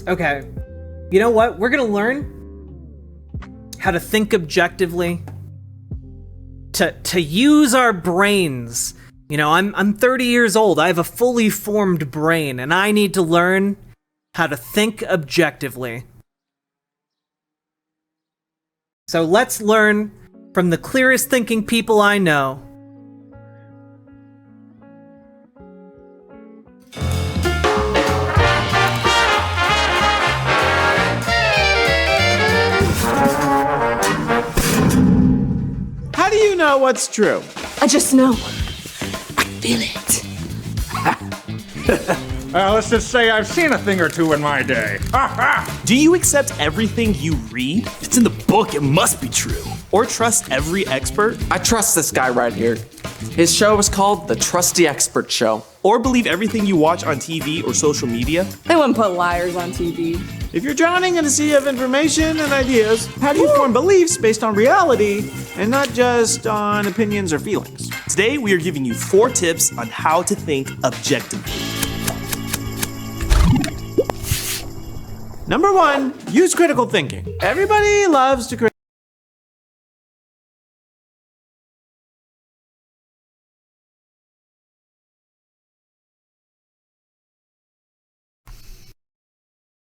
Okay. You know what? We're gonna learn how to think objectively, to use our brains. You know, I'm 30 years old. I have a fully formed brain, and I need to learn how to think objectively. So let's learn from the clearest thinking people I know. How do you know what's true? I just know. I feel it. Let's just say I've seen a thing or two in my day. Do you accept everything you read? If it's in the book, it must be true. Or trust every expert? I trust this guy right here. His show is called The Trusty Expert Show. Or believe everything you watch on TV or social media? They wouldn't put liars on TV. If you're drowning in a sea of information and ideas, how do you form beliefs based on reality and not just on opinions or feelings? Today, we are giving you 4 tips on how to think objectively. Number 1, use critical thinking. Everybody loves to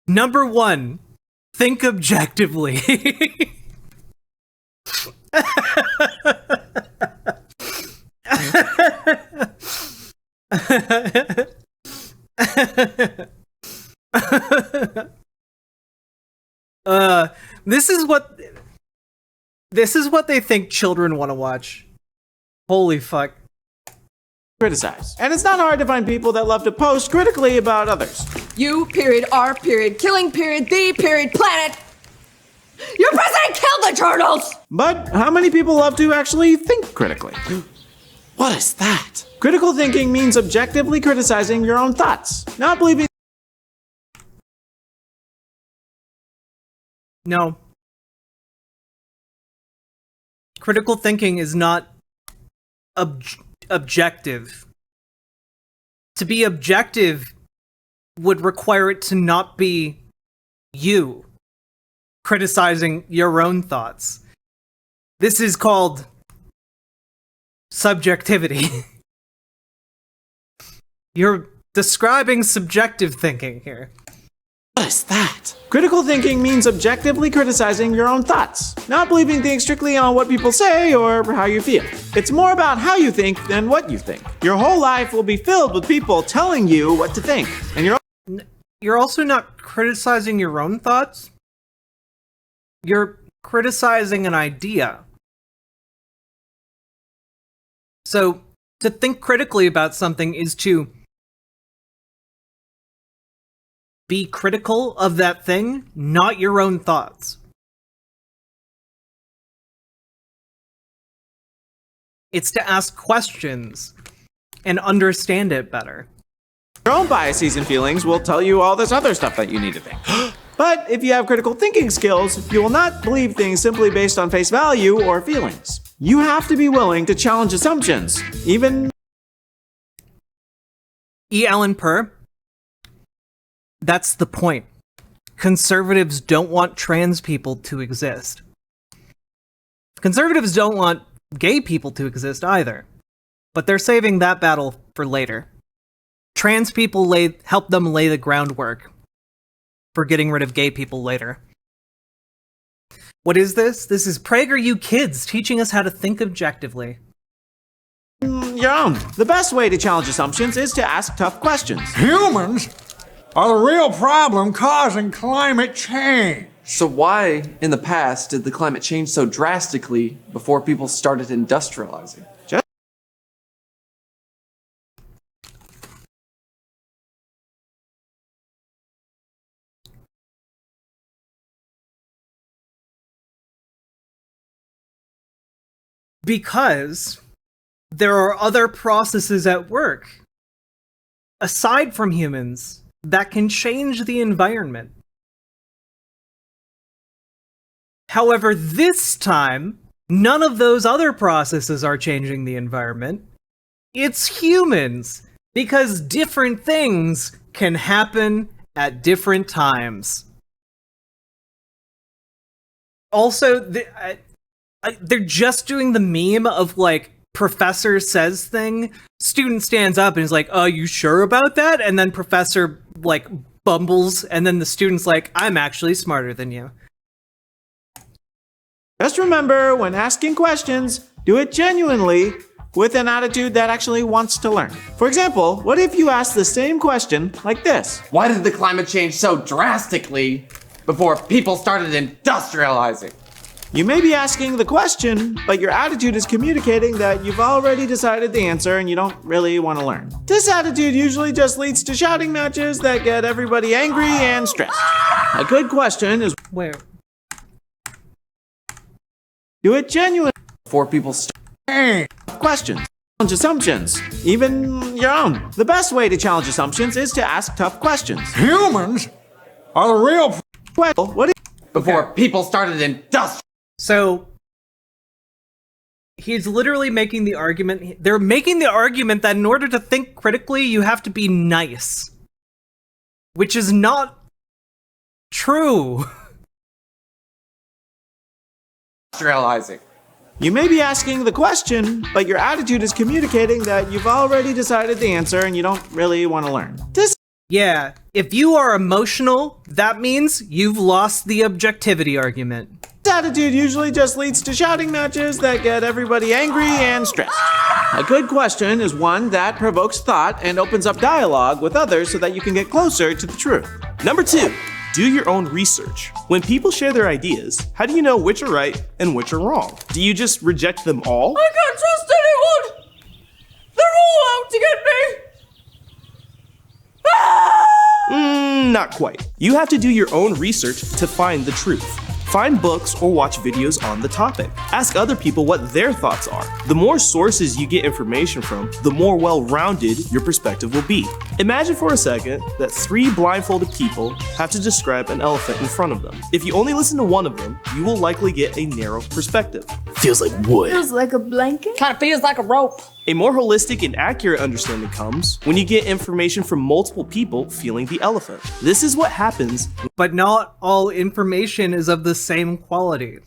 Number 1, think objectively. This is what they think children want to watch. Holy fuck. criticize. And it's not hard to find people that love to post critically about others. You, period, R, period, killing, period, the, period, planet. Your president killed the turtles! But how many people love to actually think critically? What is that? Critical thinking means objectively criticizing your own thoughts, not believing. No. Critical thinking is not objective. To be objective would require it to not be you criticizing your own thoughts. This is called subjectivity. You're describing subjective thinking here. What is that? Critical thinking means objectively criticizing your own thoughts, not believing things strictly on what people say or how you feel. It's more about how you think than what you think. Your whole life will be filled with people telling you what to think, and you're also not criticizing your own thoughts. You're criticizing an idea. So, to think critically about something is to be critical of that thing, not your own thoughts. It's to ask questions and understand it better. your own biases and feelings will tell you all this other stuff that you need to think. But if you have critical thinking skills, you will not believe things simply based on face value or feelings. You have to be willing to challenge assumptions, even... E. Allen Purr. That's the point. Conservatives don't want trans people to exist. Conservatives don't want gay people to exist either. But they're saving that battle for later. Trans people help them lay the groundwork for getting rid of gay people later. What is this? This is PragerU Kids teaching us how to think objectively. your own. The best way to challenge assumptions is to ask tough questions. Humans are the real problem causing climate change. So why, in the past, did the climate change so drastically before people started industrializing? Because there are other processes at work, aside from humans, that can change the environment. However, this time, none of those other processes are changing the environment. It's humans, because different things can happen at different times. Also, they're just doing the meme of like professor says thing, student stands up and is like, you sure about that? And then professor like bumbles, and then the student's like, I'm actually smarter than you. Just remember, when asking questions, do it genuinely with an attitude that actually wants to learn. For example, what if you ask the same question like this? Why did the climate change so drastically before people started industrializing? You may be asking the question, but your attitude is communicating that you've already decided the answer and you don't really want to learn. This attitude usually just leads to shouting matches that get everybody angry and stressed. A good question is, Where? do it genuinely. Before people start. Questions. Challenge assumptions, even your own. The best way to challenge assumptions is to ask tough questions. Humans are the real What if Before people started industrializing. So he's literally making the argument. They're making the argument that in order to think critically, you have to be nice, which is not true. You may be asking the question, but your attitude is communicating that you've already decided the answer and you don't really want to learn. This Yeah, if you are emotional, that means you've lost the objectivity argument. attitude usually just leads to shouting matches that get everybody angry and stressed. A good question is one that provokes thought and opens up dialogue with others so that you can get closer to the truth. Number 2, do your own research. When people share their ideas, how do you know which are right and which are wrong? Do you just reject them all? I can't trust anyone! They're all out to get me! Not quite. You have to do your own research to find the truth. Find books or watch videos on the topic. Ask other people what their thoughts are. The more sources you get information from, the more well-rounded your perspective will be. Imagine for a second that 3 blindfolded people have to describe an elephant in front of them. If you only listen to one of them, you will likely get a narrow perspective. Feels like wood. Feels like a blanket. Kinda feels like a rope. A more holistic and accurate understanding comes when you get information from multiple people feeling the elephant. This is what happens. But not all information is of the same quality.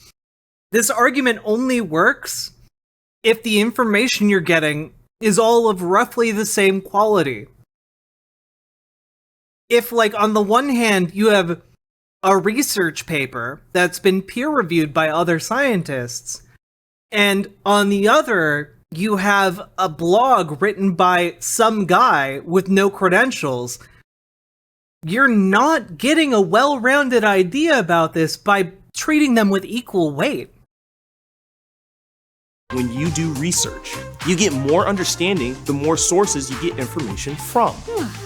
This argument only works if the information you're getting is all of roughly the same quality. If, like, on the one hand, you have a research paper that's been peer-reviewed by other scientists, and on the other, you have a blog written by some guy with no credentials, you're not getting a well-rounded idea about this by treating them with equal weight. When you do research, you get more understanding the more sources you get information from.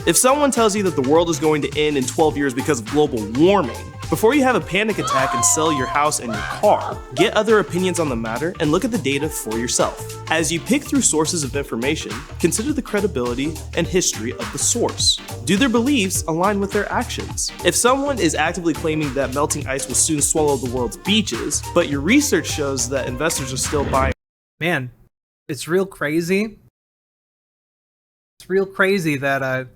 If someone tells you that the world is going to end in 12 years because of global warming, before you have a panic attack and sell your house and your car, get other opinions on the matter and look at the data for yourself. As you pick through sources of information, consider the credibility and history of the source. Do their beliefs align with their actions? If someone is actively claiming that melting ice will soon swallow the world's beaches, but your research shows that investors are still buying. Man, it's real crazy. It's real crazy that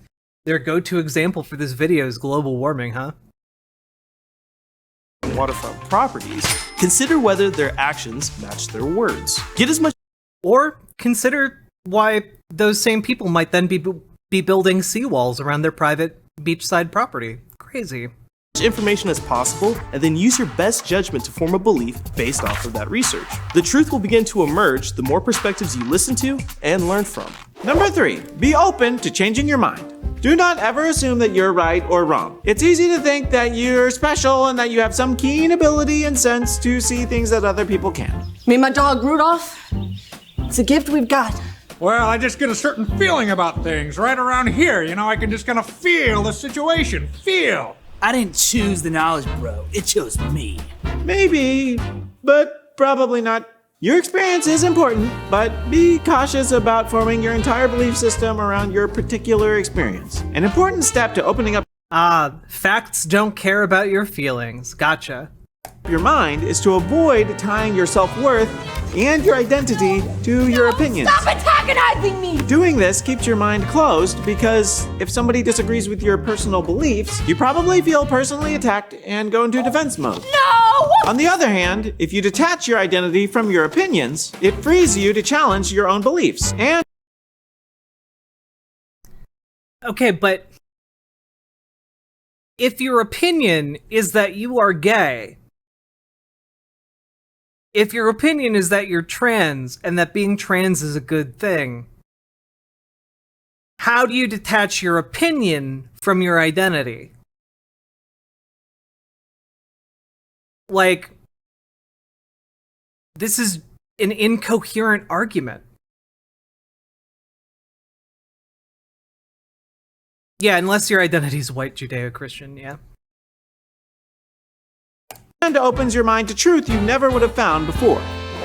their go-to example for this video is global warming, huh? Waterfront properties, consider whether their actions match their words. Get as much Or consider why those same people might then be building seawalls around their private beachside property. Crazy. information as possible, and then use your best judgment to form a belief based off of that research. The truth will begin to emerge the more perspectives you listen to and learn from. Number 3, be open to changing your mind. Do not ever assume that you're right or wrong. It's easy to think that you're special and that you have some keen ability and sense to see things that other people can't. Me and my dog Rudolph. It's a gift we've got. Well, I just get a certain feeling about things right around here. You know, I can just kind of feel the situation. Feel. I didn't choose the knowledge, bro. It chose me. Maybe, but probably not. Your experience is important, but be cautious about forming your entire belief system around your particular experience. An important step to opening up Facts don't care about your feelings. Gotcha. your mind is to avoid tying your self-worth and your identity to your opinions. Stop antagonizing me! Doing this keeps your mind closed because if somebody disagrees with your personal beliefs, you probably feel personally attacked and go into defense mode. No! On the other hand, if you detach your identity from your opinions, it frees you to challenge your own beliefs. And Okay, but if your opinion is that you are gay, if your opinion is that you're trans and that being trans is a good thing, how do you detach your opinion from your identity? Like, this is an incoherent argument. Yeah, unless your identity is white Judeo-Christian, yeah. and opens your mind to truth you never would have found before.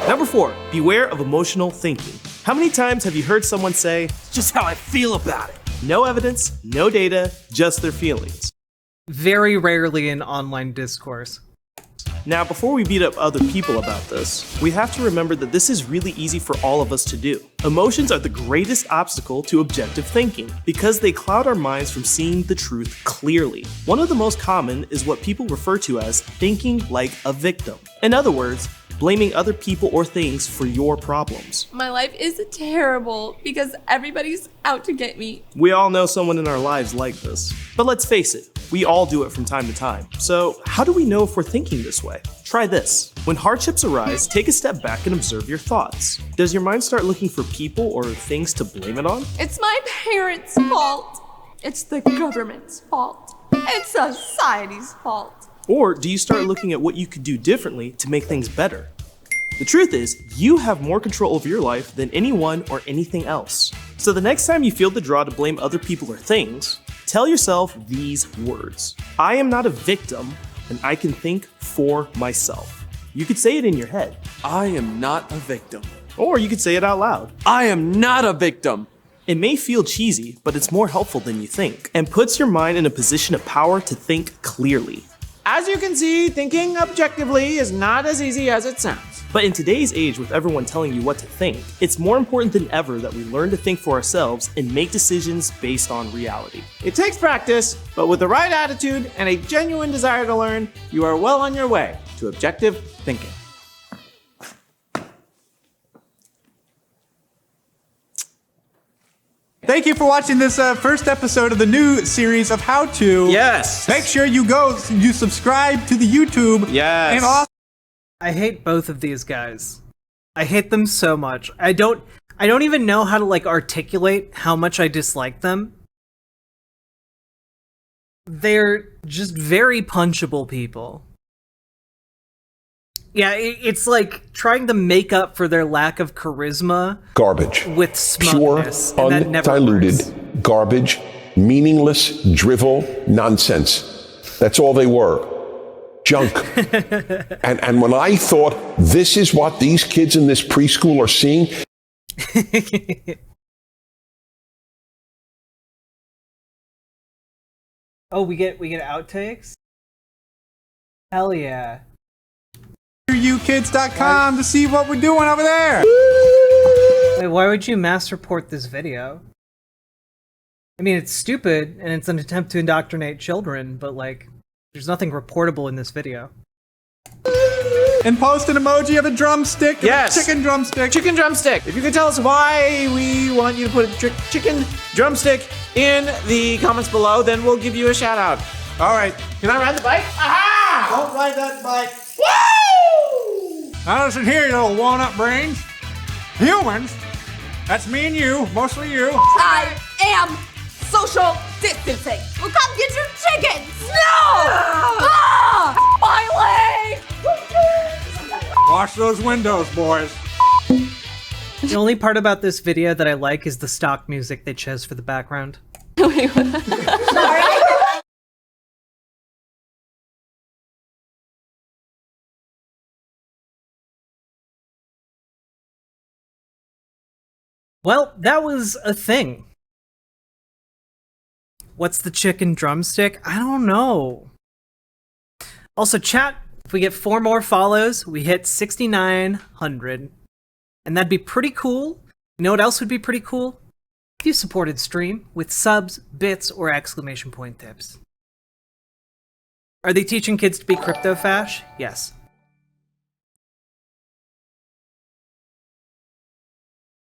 Number 4, beware of emotional thinking. How many times have you heard someone say, It's just how I feel about it. no evidence, no data, just their feelings? Very rarely in online discourse. Now, before we beat up other people about this, we have to remember that this is really easy for all of us to do. Emotions are the greatest obstacle to objective thinking because they cloud our minds from seeing the truth clearly. One of the most common is what people refer to as thinking like a victim. In other words, blaming other people or things for your problems. My life is terrible because everybody's out to get me. We all know someone in our lives like this. But let's face it, we all do it from time to time. So how do we know if we're thinking this way? Try this. When hardships arise, take a step back and observe your thoughts. Does your mind start looking for people or things to blame it on? It's my parents' fault. It's the government's fault. It's society's fault. Or do you start looking at what you could do differently to make things better? The truth is, you have more control over your life than anyone or anything else. So the next time you feel the draw to blame other people or things, tell yourself these words. I am not a victim, and I can think for myself. You could say it in your head, I am not a victim. or you could say it out loud. I am not a victim. It may feel cheesy, but it's more helpful than you think, and puts your mind in a position of power to think clearly. As you can see, thinking objectively is not as easy as it sounds. But in today's age, with everyone telling you what to think, it's more important than ever that we learn to think for ourselves and make decisions based on reality. It takes practice, but with the right attitude and a genuine desire to learn, you are well on your way to objective thinking. Thank you for watching this first episode of the new series of How To. Yes. Make sure you subscribe to the YouTube. Yes. And also I hate both of these guys. I hate them so much. I don't even know how to like articulate how much I dislike them. They're just very punchable people. Yeah, it's like trying to make up for their lack of charisma Garbage. with Pure, smugness, and that never undiluted works. garbage, meaningless drivel, nonsense. That's all they were. Junk. and when I thought this is what these kids in this preschool are seeing, Oh, we get outtakes? Hell yeah. PragerUkids.com to see what we're doing over there. Wait, why would you mass report this video? I mean, it's stupid, and it's an attempt to indoctrinate children, but like, there's nothing reportable in this video. And post an emoji of a drumstick. Yes. A chicken drumstick. Chicken drumstick. If you could tell us why we want you to put a chicken drumstick in the comments below, then we'll give you a shout out. All right. Can I ride the bike? Aha! Don't ride that bike. Woo! Now listen here, you little walnut brains. Humans. That's me and you. Mostly you. I am social distancing. Well, come get your chickens. No! Ah! My leg! Wash those windows, boys. The only part about this video that I like is the stock music they chose for the background. Wait, what? Sorry. Well, that was a thing. What's the chicken drumstick? I don't know. Also, chat, if we get 4 more follows, we hit 6,900. And that'd be pretty cool. You know what else would be pretty cool? If you supported Stream with subs, bits, or exclamation point tips. Are they teaching kids to be crypto-fash? Yes.